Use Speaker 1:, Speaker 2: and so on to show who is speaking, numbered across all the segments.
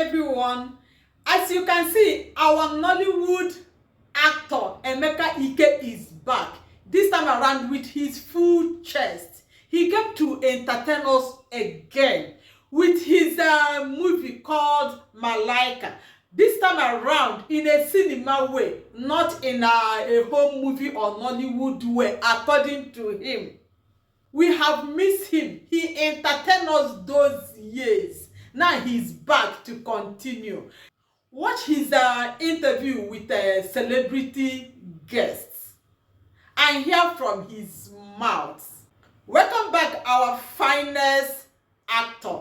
Speaker 1: everyone. As you can see, our Nollywood actor Emeka Ike is back. This time around with his full chest. He came to entertain us again with his movie called Malica. This time around in a cinema way, not in a home movie or Nollywood way, according to him. We have missed him. He entertained us those years. Now he's back to continue. Watch his interview with celebrity guests and hear from his mouth. Welcome back, our finest actor.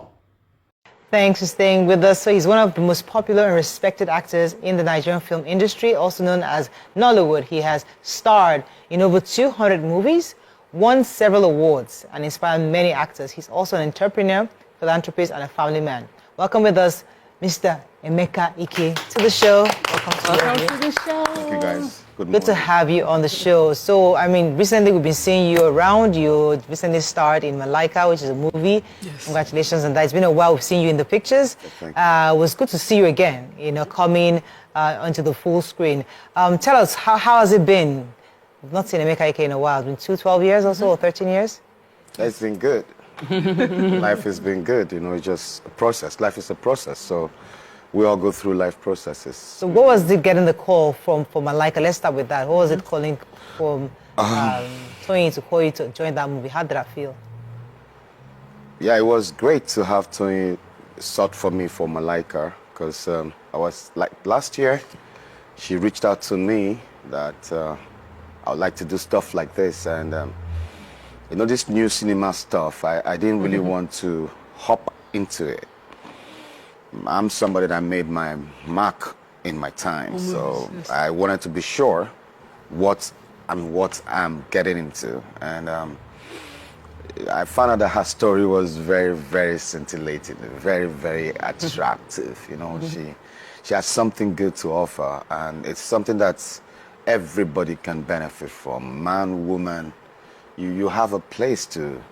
Speaker 2: Thanks for staying with us. So he's one of the most popular and respected actors in the Nigerian film industry, also known as Nollywood. He has starred in over 200 movies, won several awards, and inspired many actors. He's also an entrepreneur, philanthropist, and a family man. Welcome with us, Mr. Emeka Ike, to the show.
Speaker 3: Welcome to the show.
Speaker 4: Thank you, guys. Good morning.
Speaker 2: Good to have you on the show. So, I mean, recently we've been seeing you around. You recently starred in Malica, which is a movie.
Speaker 3: Yes.
Speaker 2: Congratulations on that. It's been a while we've seen you in the pictures.
Speaker 4: Thank
Speaker 2: It was good to see you again, coming onto the full screen. Tell us, how has it been? We've not seen Emeka Ike in a while. It's been 12 years or so, or 13 years?
Speaker 4: It's been good. Life has been good, it's just a process. Life is a process, so we all go through life processes.
Speaker 2: So what was it getting the call from Malica? Let's start with that. What was it calling from Tony to call you to join that movie? How did that feel?
Speaker 4: Yeah, it was great to have Tony sought for me for Malica, because I was, like, last year, she reached out to me that I would like to do stuff like this, and this new cinema stuff, I didn't really want to hop into it. I'm somebody that made my mark in my time, so yes. I wanted to be sure what I'm getting into, and I found out that her story was very, very scintillating, very, very attractive. She has something good to offer, and it's something that everybody can benefit from, man, woman. You have a place to,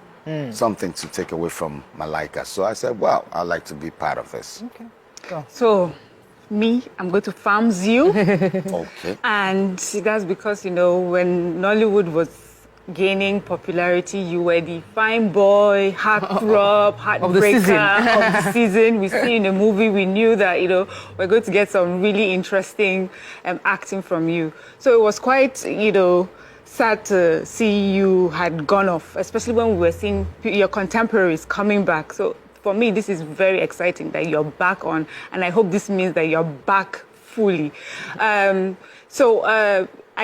Speaker 4: something to take away from Malica. So I said, well, I'd like to be part of this.
Speaker 2: Okay. Go.
Speaker 3: So, I'm going to farms you.
Speaker 4: Okay.
Speaker 3: And that's because, when Nollywood was gaining popularity, you were the fine boy, heartthrob, heartbreaker of the season. We see in the movie, we knew that, we're going to get some really interesting acting from you. So it was quite, sad to see you had gone off, especially when we were seeing your contemporaries coming back. So for me, this is very exciting that you're back on, and I hope this means that you're back fully. I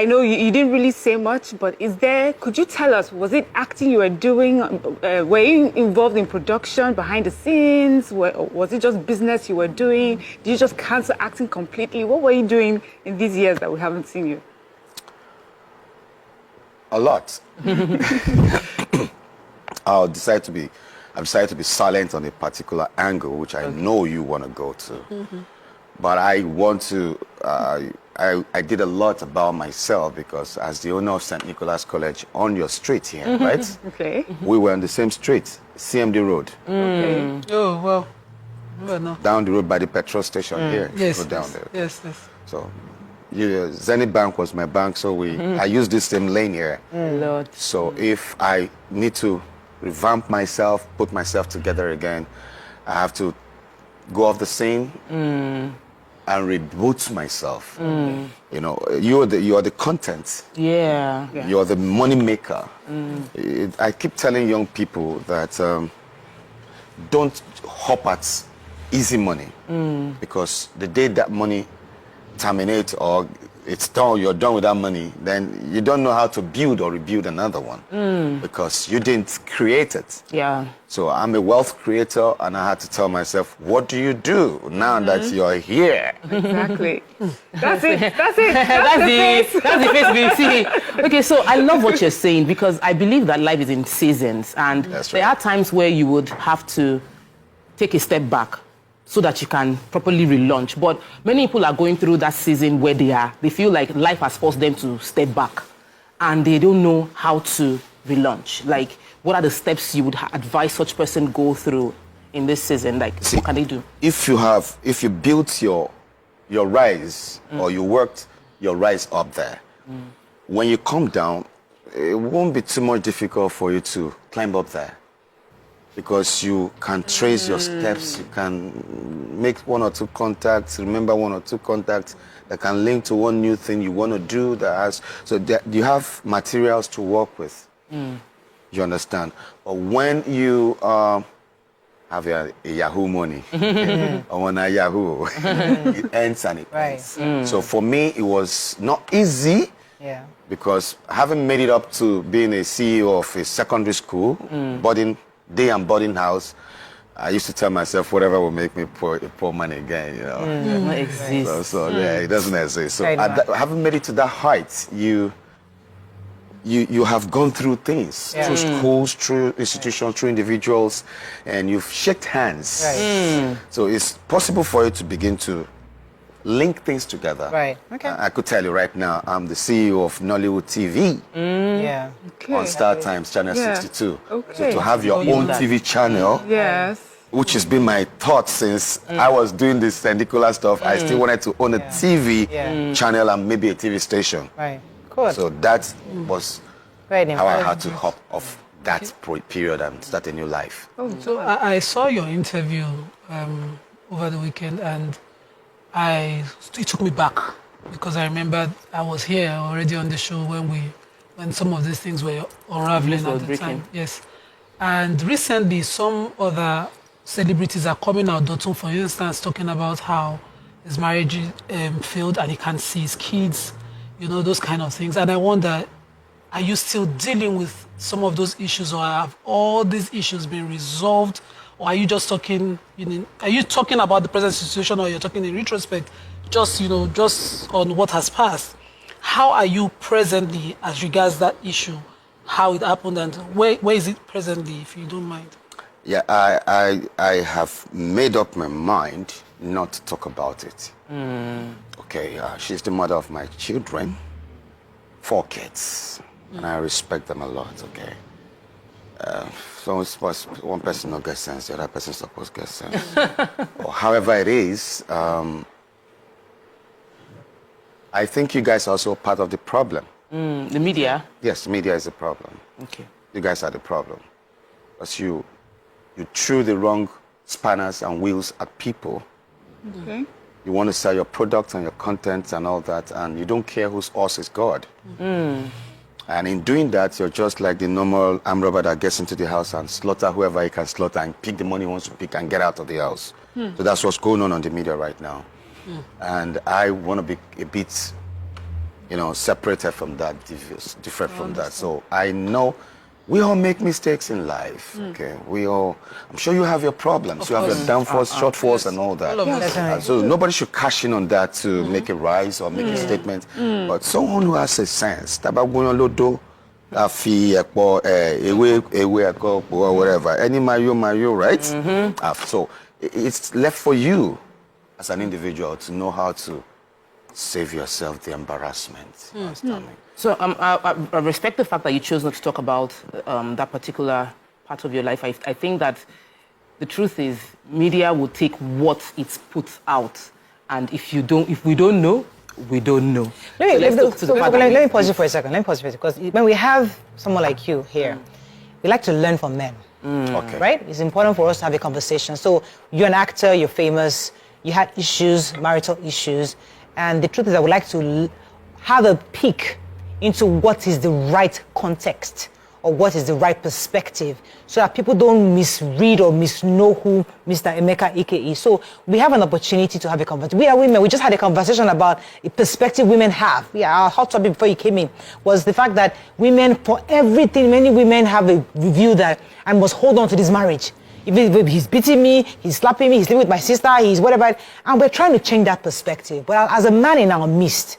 Speaker 3: know you didn't really say much, but could you tell us, was it acting you were doing? Were you involved in production, behind the scenes? Was it just business you were doing? Did you just cancel acting completely? What were you doing in these years that we haven't seen you?
Speaker 4: A lot. I've decided to be silent on a particular angle, which I know you want to go to. But I want to, I did a lot about myself, because as the owner of St. Nicholas College on your street here, right?
Speaker 3: Okay.
Speaker 4: We were on the same street, CMD Road.
Speaker 3: Okay.
Speaker 5: Oh, well, no.
Speaker 4: Down the road by the petrol station here.
Speaker 5: Yes,
Speaker 4: go down there.
Speaker 5: Yes.
Speaker 4: So, Zenith Bank was my bank, so I use this same lane here.
Speaker 3: Lord.
Speaker 4: So if I need to revamp myself, put myself together again, I have to go off the scene and reboot myself. You are the content.
Speaker 3: Yeah.
Speaker 4: You are the money maker. I keep telling young people that don't hop at easy money, because the day that money terminate or it's done, you're done with that money, then you don't know how to build or rebuild another one, because you didn't create it.
Speaker 3: Yeah.
Speaker 4: So I'm a wealth creator, and I had to tell myself, what do you do now that you're here?
Speaker 3: Exactly. That's it. That's
Speaker 6: the face we see. Okay, so I love what you're saying, because I believe that life is in seasons, and there are times where you would have to take a step back so that you can properly relaunch. But many people are going through that season where they feel like life has forced them to step back, and they don't know how to relaunch. Like, what are the steps you would advise such person go through in this season? Like,
Speaker 4: See,
Speaker 6: what can they do?
Speaker 4: If you built your rise or you worked your rise up there, when you come down, it won't be too much difficult for you to climb up there. Because you can trace your steps, you can make one or two contacts, remember one or two contacts that can link to one new thing you want to do. You have materials to work with. You understand? But when you have a Yahoo money, or when a Yahoo, it ends and it ends. So for me, it was not easy.
Speaker 2: Yeah.
Speaker 4: Because having made it up to being a CEO of a secondary school, day and boarding house, I used to tell myself whatever will make me poor money again,
Speaker 6: Not exist.
Speaker 4: So yeah, it doesn't exist. So having made it to that height, you have gone through things, through schools, through institutions, through individuals, and you've shook hands. So it's possible for you to begin to link things together.
Speaker 2: Right. Okay.
Speaker 4: I could tell you right now, I'm the CEO of Nollywood TV.
Speaker 2: Yeah.
Speaker 4: On Star Times Channel 62.
Speaker 3: Okay.
Speaker 4: So to have your own TV channel, which has been my thought since I was doing this Sandicola stuff, I still wanted to own a TV channel and maybe a TV station.
Speaker 2: Right. Cool.
Speaker 4: So that was
Speaker 2: Right.
Speaker 4: how I had to hop off that period and start a new life.
Speaker 5: So I saw your interview over the weekend, and it took me back because I remembered I was here already on the show when some of these things were unraveling at the time. Yes. And recently, some other celebrities are coming out, Dotun, for instance, talking about how his marriage failed and he can't see his kids, those kind of things. And I wonder, are you still dealing with some of those issues, or have all these issues been resolved? Or are you just talking, are you talking about the present situation, or you're talking in retrospect, just on what has passed? How are you presently as regards that issue, how it happened, and where is it presently, if you don't mind?
Speaker 4: Yeah, I have made up my mind not to talk about it. Okay, she's the mother of my children, 4 kids, and I respect them a lot, okay? So it's supposed one person not get sense, the other person supposed to get sense. Or however it is, I think you guys are also part of the problem.
Speaker 6: The media?
Speaker 4: Yes, media is the problem.
Speaker 6: Okay.
Speaker 4: You guys are the problem. Because you threw the wrong spanners and wheels at people.
Speaker 3: Okay.
Speaker 4: You want to sell your product and your content and all that, and you don't care whose horse is God. And in doing that, you're just like the normal armed robber that gets into the house and slaughter whoever he can slaughter and pick the money he wants to pick and get out of the house. So that's what's going on the media right now. And I want to be a bit, separated from that, different from that. So I know we all make mistakes in life, okay? I'm sure you have your problems. You have your downfalls, shortfalls, and all that. And so nobody should cash in on that to make a rise or make a statement. But someone who has a sense, or whatever, any mayo, right? So it's left for you as an individual to know how to save yourself the embarrassment.
Speaker 6: So I respect the fact that you chose not to talk about that particular part of your life. I think that the truth is media will take what it puts out, and if we don't know, we don't know.
Speaker 2: Let me pause you for a second. Because when we have someone like you here, we like to learn from men.
Speaker 4: Okay.
Speaker 2: Right? It's important for us to have a conversation. So you're an actor, you're famous, you had issues, marital issues, and the truth is I would like to have a peek into what is the right context or what is the right perspective so that people don't misread or misknow who Mr. Emeka Ike is. So we have an opportunity to have a conversation. We are women. We just had a conversation about a perspective women have. Yeah, our hot topic before you came in was the fact that women, for everything, many women have a view that I must hold on to this marriage. If he's beating me, he's slapping me, he's living with my sister, he's whatever. And we're trying to change that perspective. But as a man in our midst,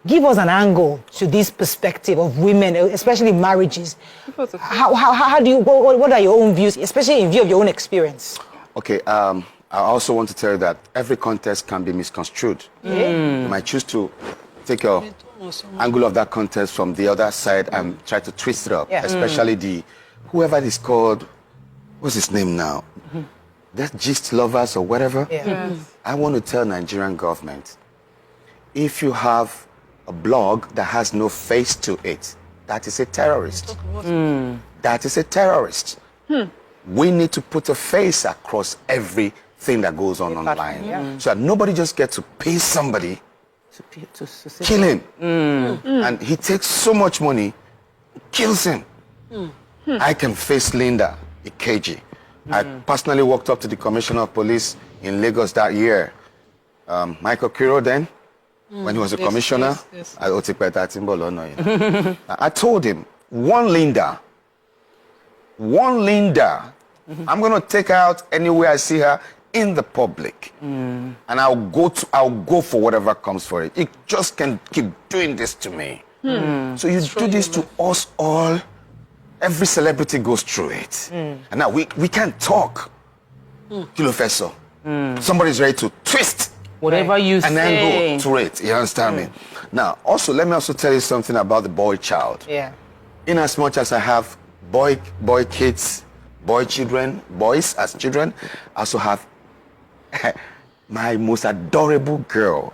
Speaker 2: give us an angle to this perspective of women, especially marriages. How do you, what are your own views, especially in view of your own experience?
Speaker 4: Okay, I also want to tell you that every contest can be misconstrued. You might choose to take your angle of that contest from the other side and try to twist it up, especially whoever it is called, what's his name now? the gist lovers or whatever.
Speaker 2: Yeah.
Speaker 3: Yes.
Speaker 4: I want to tell Nigerian government, if you have a blog that has no face to it, that is a terrorist. That is a terrorist. We need to put a face across everything that goes on online. So that nobody just gets to pay somebody, kill him. And he takes so much money, kills him. I can face Linda Ikeji. I personally walked up to the commissioner of police in Lagos that year. Michael Kiro then, when he was a commissioner.
Speaker 5: Yes.
Speaker 4: I told him, one Linda, I'm going to take her out anywhere I see her in the public. And I'll go for whatever comes for it. You just can keep doing this to me. So you do this to us all. Every celebrity goes through it. And now we can't talk. Kilofeso. Somebody's ready to twist
Speaker 6: Whatever you
Speaker 4: and
Speaker 6: say.
Speaker 4: then go through it. You understand me? Now, also, let me also tell you something about the boy child.
Speaker 2: Yeah.
Speaker 4: In as much as I have boy kids, boy children, boys as children, I also have my most adorable girl,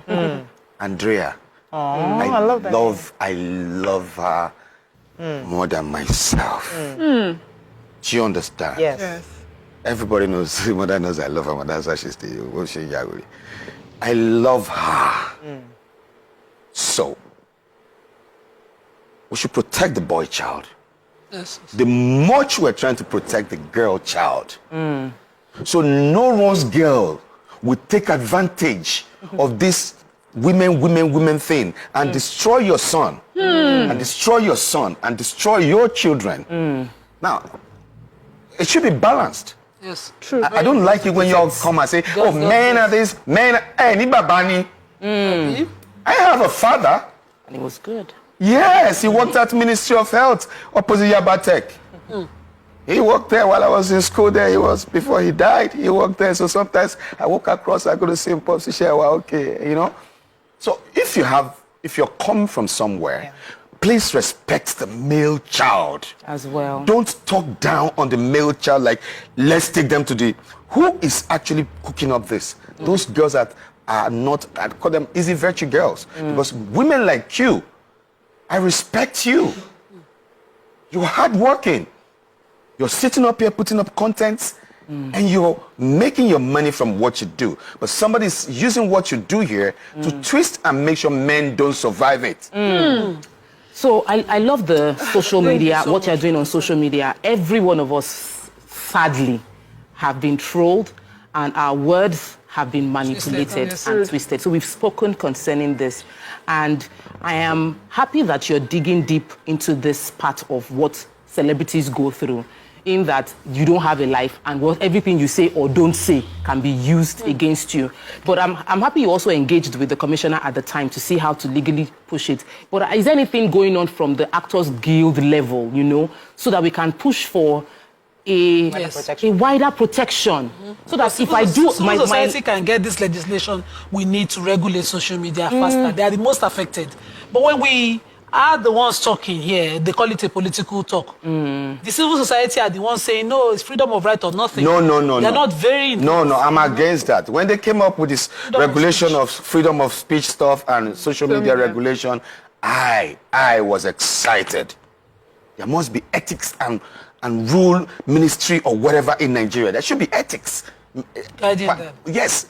Speaker 4: Andrea.
Speaker 2: I love that.
Speaker 4: I love her more than myself. Do you understand?
Speaker 2: Yes.
Speaker 3: Yes.
Speaker 4: Everybody knows, mother knows I love her, that's why she's the I love her. So, we should protect the boy child.
Speaker 5: Yes.
Speaker 4: The much we're trying to protect the girl child. So no one's girl will take advantage of this women thing and destroy your son. And destroy your son and destroy your children. Now, it should be balanced.
Speaker 5: Yes.
Speaker 3: True.
Speaker 4: I don't like it when you all come and say, oh, men are this, men are... Hey, ni babani. I have a father.
Speaker 6: And it was good.
Speaker 4: Yes, he worked at Ministry of Health, opposite Yabatek. He worked there while I was in school there. Before he died, he worked there. So sometimes I walk across, I go to see him, Pops, share, well, okay, you know. So if you're coming from somewhere, please respect the male child.
Speaker 6: As well.
Speaker 4: Don't talk down on the male child like, let's take them to the... Who is actually cooking up this? Those girls that are not, I call them easy virtue girls. Because women like you, I respect you. You're hardworking. You're sitting up here putting up content and you're making your money from what you do. But somebody's using what you do here to twist and make sure men don't survive it.
Speaker 6: So I love the social media, what you're doing on social media. Every one of us, sadly, have been trolled and our words have been manipulated and twisted. So we've spoken concerning this. And I am happy that you're digging deep into this part of what celebrities go through, in that you don't have a life and what everything you say or don't say can be used against you. But I'm happy you also engaged with the commissioner at the time to see how to legally push it. But is there anything going on from the Actors Guild level, you know, so that we can push for a wider protection? So that if I do...
Speaker 5: Civil society can get this legislation, we need to regulate social media faster. They are the most affected. But when we are the ones talking here, they call it a political talk. The civil society are the ones saying, no, it's freedom of right or nothing.
Speaker 4: No.
Speaker 5: They're not very...
Speaker 4: No, I'm against that. When they came up with this regulation of freedom of speech stuff and social media regulation, I was excited. There must be ethics and rule ministry or whatever in Nigeria. There should be ethics.
Speaker 5: Guiding them.
Speaker 4: Yes.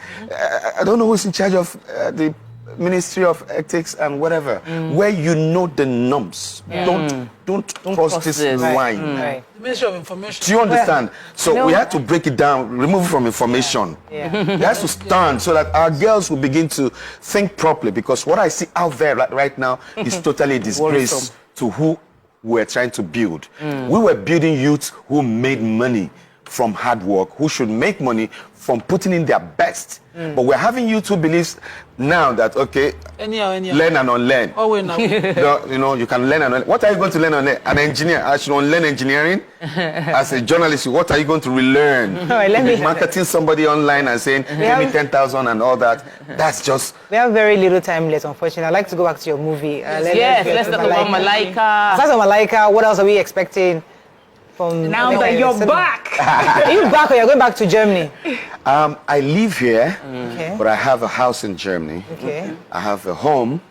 Speaker 4: I don't know who's in charge of the Ministry of Ethics and whatever, where you know the norms. Don't cross this line.
Speaker 2: Right.
Speaker 5: The Ministry of Information.
Speaker 4: Do you understand? So we had to break it down, remove it from information. It has to stand so that our girls will begin to think properly, because what I see out there right now is totally a disgrace to who we're trying to build. We were building youths who made money from hard work, who should make money from putting in their best. But we're having youth who believes now that, okay,
Speaker 5: Anyhow.
Speaker 4: learn and unlearn.
Speaker 5: Oh, wait, now.
Speaker 4: You know, you can learn and unlearn. What are you going to learn and unlearn? An engineer, I should unlearn engineering. As a journalist, what are you going to relearn? Marketing somebody online and saying, give me 10,000 and all that. That's just...
Speaker 2: We have very little time left, unfortunately. I'd like to go back to your movie.
Speaker 6: Let's talk about Malica.
Speaker 2: Aside from Malica, what else are we expecting from
Speaker 3: Now
Speaker 2: Emeka
Speaker 3: that
Speaker 2: Ike
Speaker 3: you're
Speaker 2: cinema.
Speaker 3: back.
Speaker 2: Are you back or you're going back to Germany?
Speaker 4: I live here,
Speaker 2: Okay.
Speaker 4: but I have a house in Germany.
Speaker 2: Okay.
Speaker 4: I have a home.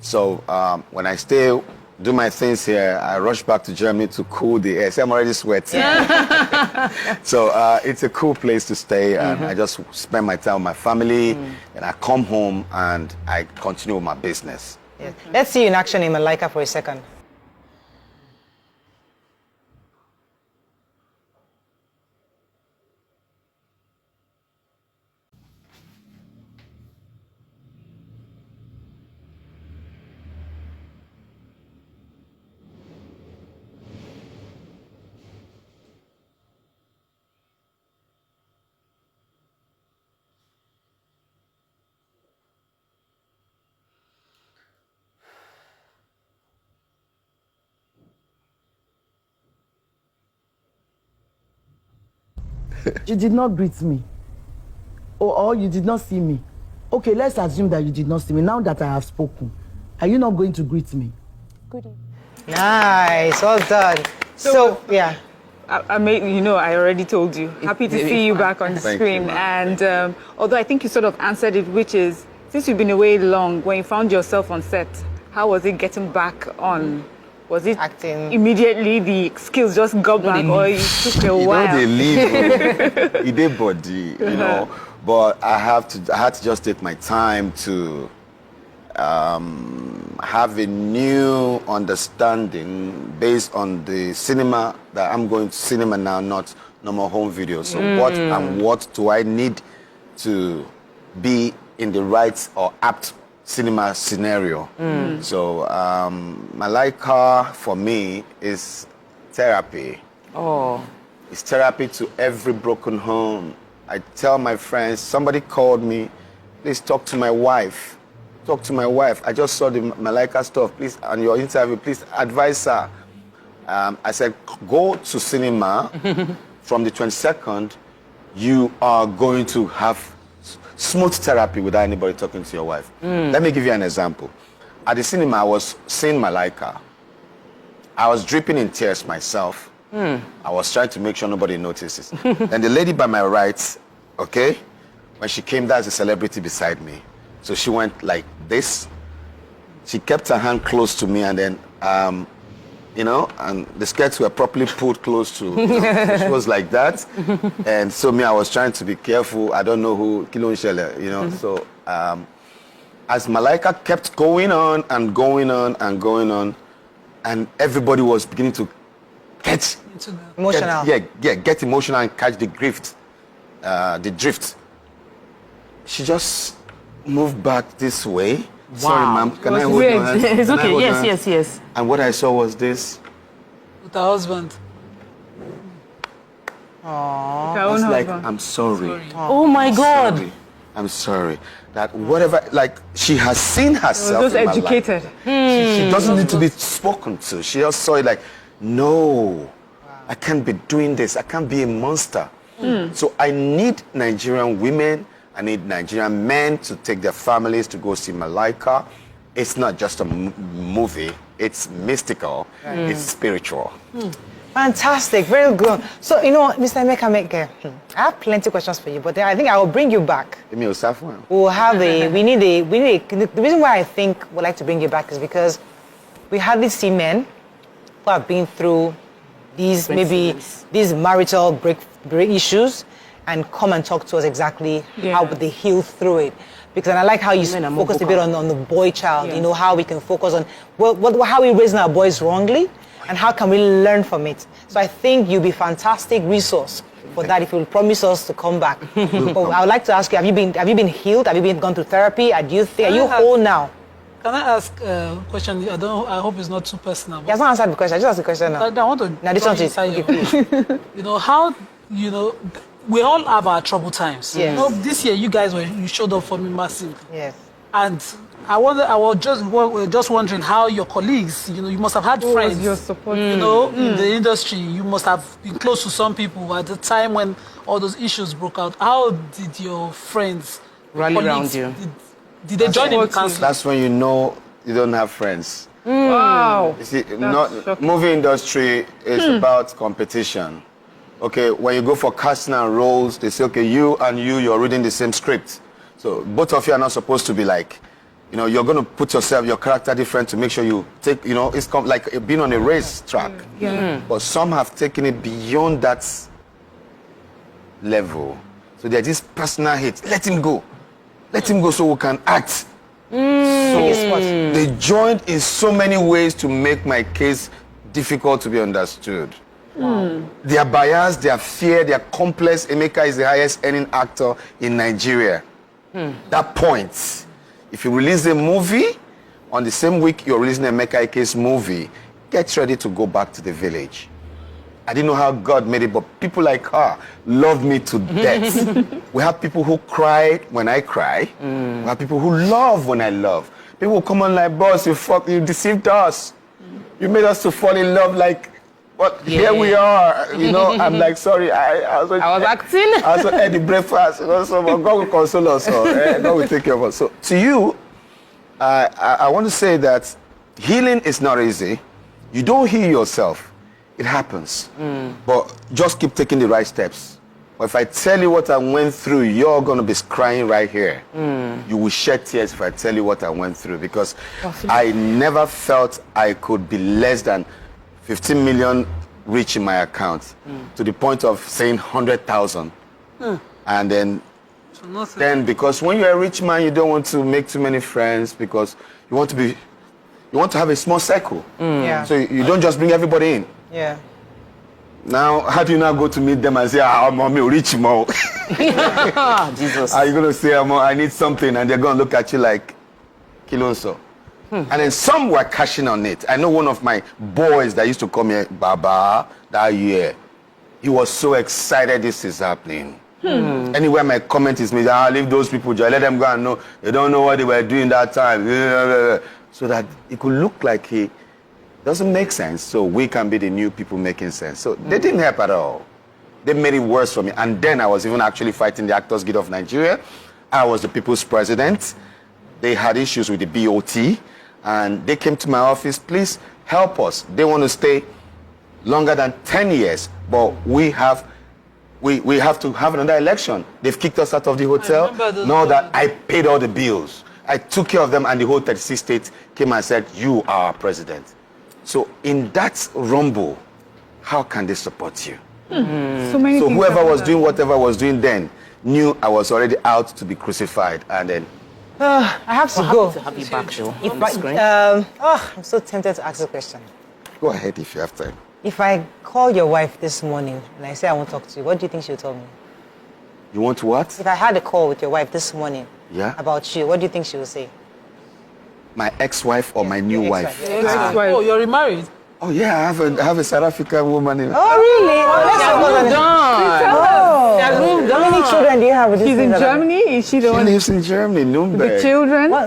Speaker 4: So when I stay, do my things here, I rush back to Germany to cool the air. See, I'm already sweating. So it's a cool place to stay. And I just spend my time with my family. And I come home and I continue with my business.
Speaker 2: Yeah. Let's see you in action in Malica for a second.
Speaker 7: You did not greet me. Or you did not see me. Okay, let's assume that you did not see me. Now that I have spoken, are you not going to greet me?
Speaker 2: Nice, well done. So yeah.
Speaker 3: I already told you. Happy to see you back on the
Speaker 4: Thank
Speaker 3: screen.
Speaker 4: you, ma'am.
Speaker 3: And although I think you sort of answered it, which is, since you've been away long, when you found yourself on set, how was it getting back on? Was it
Speaker 2: Acting.
Speaker 3: immediately the skills just got back, or it took a
Speaker 4: You
Speaker 3: while?
Speaker 4: know, they leave. It did body, you know. But I had to just take my time to have a new understanding based on the cinema that I'm going to cinema now, not normal home video. So what do I need to be in the right or apt cinema scenario? So Malica for me is therapy.
Speaker 6: Oh.
Speaker 4: It's therapy to every broken home. I tell my friends, somebody called me, please talk to my wife. Talk to my wife. I just saw the Malica stuff. Please, on your interview, please advise her. I said, go to cinema from the 22nd. You are going to have smooth therapy without anybody talking to your wife. Let me give you an example. At the cinema, I was seeing Malica. I was dripping in tears myself. I was trying to make sure nobody notices. And the lady by my right, okay, when she came, there's a celebrity beside me. So she went like this. She kept her hand close to me, and then, and the skirts were properly pulled close to, so she was like that. And so I was trying to be careful. I don't know who, So as Malica kept going on and going on and going on, and everybody was beginning to get
Speaker 2: Emotional.
Speaker 4: Get emotional and catch the drift. She just moved back this way. Sorry, ma'am. Can I hold your hand?
Speaker 6: It's
Speaker 4: Can I
Speaker 6: okay.
Speaker 4: hold your
Speaker 6: Yes,
Speaker 4: hand?
Speaker 6: yes.
Speaker 4: And what I saw was this.
Speaker 5: With her husband.
Speaker 3: Her
Speaker 4: I
Speaker 3: own
Speaker 4: was like,
Speaker 3: husband.
Speaker 4: I'm sorry.
Speaker 6: Oh my God.
Speaker 4: Sorry. I'm sorry. That whatever, like, she has seen herself
Speaker 3: Just
Speaker 4: in my life.
Speaker 3: educated.
Speaker 4: She doesn't need to be spoken to. She just saw it like, no, I can't be doing this. I can't be a monster. So I need Nigerian women, I need Nigerian men to take their families to go see Malica. It's not just a movie. It's mystical. It's spiritual.
Speaker 2: Fantastic, very good. So, Mr. Emeka Ike, I have plenty of questions for you, but then I think I will bring you back.
Speaker 4: Give me a soft one.
Speaker 2: We'll have the reason why I think we'd like to bring you back is because we hardly see men who have been through these marital break issues and come and talk to us exactly how they heal through it. Because I like how you focused a bit on the boy child, how we can focus on how we raising our boys wrongly and how can we learn from it. So I think you'll be a fantastic resource for that if you will promise us to come back. But I would like to ask you, have you been healed? Have you gone through therapy? Are you whole now?
Speaker 5: Can I ask a question? I hope it's not too personal.
Speaker 2: He has not answered the question. I just asked the question now.
Speaker 5: I want to
Speaker 2: Now this one is
Speaker 5: how we all have our trouble times.
Speaker 2: Yes.
Speaker 5: This year you guys you showed up for me massive.
Speaker 2: Yes.
Speaker 5: And I was just wondering how your colleagues, you must have had friends.
Speaker 3: Your support.
Speaker 5: In the industry, you must have been close to some people at the time when all those issues broke out. How did your friends
Speaker 6: Rally around you?
Speaker 5: Did they join in the council?
Speaker 4: That's when you know you don't have friends.
Speaker 3: Wow.
Speaker 4: You see, movie industry is about competition. Okay, when you go for casting and roles, they say, okay, you're reading the same script. So both of you are not supposed to be like, you're going to put your character different to make sure you take, it's like being on a race track. But some have taken it beyond that level. So there's this personal hate. Let him go. Let him go so we can act. So they joined in so many ways to make my case difficult to be understood. They are biased, they are fear, they are complex. Emeka is the highest earning actor in Nigeria. That point. If you release a movie, on the same week you're releasing Emeka Ike's movie, get ready to go back to the village. I didn't know how God made it, but people like her love me to death. We have people who cry when I cry. We have people who love when I love. People who come on like, boss, you deceived us. You made us to fall in love like, but here we are. I'm like, sorry, I was
Speaker 6: acting.
Speaker 4: I also ate the breakfast. So God will console us. God will take care of us. So to you, I want to say that healing is not easy. You don't heal yourself. It happens. But just keep taking the right steps. But if I tell you what I went through, you're going to be crying right here. You will shed tears if I tell you what I went through, because I never felt I could be less than 15 million rich in my account, to the point of saying 100,000. And then because when you're a rich man, you don't want to make too many friends, because you want to have a small circle. So you don't just bring everybody in. Now, how do you now go to meet them and say, I'm a rich man?
Speaker 6: Jesus.
Speaker 4: Are you going to say, I need something, and they're going to look at you like, Kilonso? And then some were cashing on it. I know one of my boys that used to come here, Baba, that year, he was so excited this is happening. Anywhere my comment is made, leave those people, just let them go and know. They don't know what they were doing that time. So that it could look like it doesn't make sense, so we can be the new people making sense. So they didn't help at all. They made it worse for me. And then I was even actually fighting the Actors Guild of Nigeria. I was the people's president. They had issues with the BOT. And they came to my office, please help us. They want to stay longer than 10 years, but we have to have another election. They've kicked us out of the hotel. Now that I paid all the bills. I took care of them, and the whole 36 states came and said, you are our president. So in that rumble, how can they support you?
Speaker 3: So
Speaker 4: whoever was doing whatever was doing then knew I was already out to be crucified, and then
Speaker 2: I have to go.
Speaker 6: To have you back, Joe.
Speaker 2: I'm so tempted to ask a question.
Speaker 4: go ahead if you have time.
Speaker 2: If I call your wife this morning and I say I won't talk to you, what do you think she'll tell me?
Speaker 4: You want what?
Speaker 2: If I had a call with your wife this morning about you, what do you think she will say?
Speaker 4: My ex-wife or my new wife?
Speaker 5: Oh, you're remarried?
Speaker 4: Oh yeah, I have a South African woman in.
Speaker 2: Oh really? How many children do you have with this?
Speaker 3: She's in Germany? Is she the
Speaker 4: She
Speaker 3: one?
Speaker 4: lives in Germany, Nuremberg.
Speaker 3: The children?
Speaker 2: How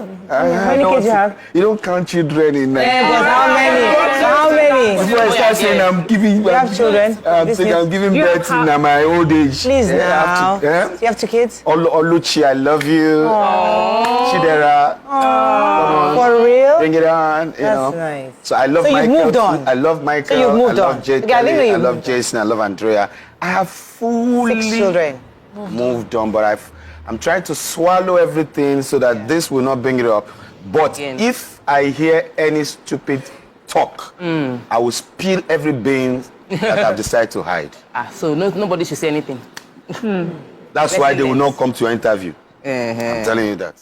Speaker 2: many kids you have?
Speaker 4: You don't count children in Nigeria.
Speaker 2: How many? How many?
Speaker 4: Before I start saying I'm giving
Speaker 2: You have children?
Speaker 4: I'm giving birth in my old age.
Speaker 2: Please now.
Speaker 4: You
Speaker 2: have two kids?
Speaker 4: Oluchi, I love you. Chidera.
Speaker 2: For real?
Speaker 4: Bring it on. You know.
Speaker 2: That's nice.
Speaker 4: So I love
Speaker 2: So
Speaker 4: Michael.
Speaker 2: you've moved on.
Speaker 4: I love Michael.
Speaker 2: So you've moved
Speaker 4: I love
Speaker 2: on.
Speaker 4: Jade
Speaker 2: Okay, I
Speaker 4: Kelly,
Speaker 2: think
Speaker 4: I love
Speaker 2: moved
Speaker 4: Jason. I love Andrea. I have fully
Speaker 2: 6 children.
Speaker 4: moved on, but I'm trying to swallow everything so that this will not bring it up. But if I hear any stupid talk, I will spill every bean that I've decided to hide.
Speaker 6: So nobody should say anything.
Speaker 4: That's why they will not come to your interview. I'm telling you that.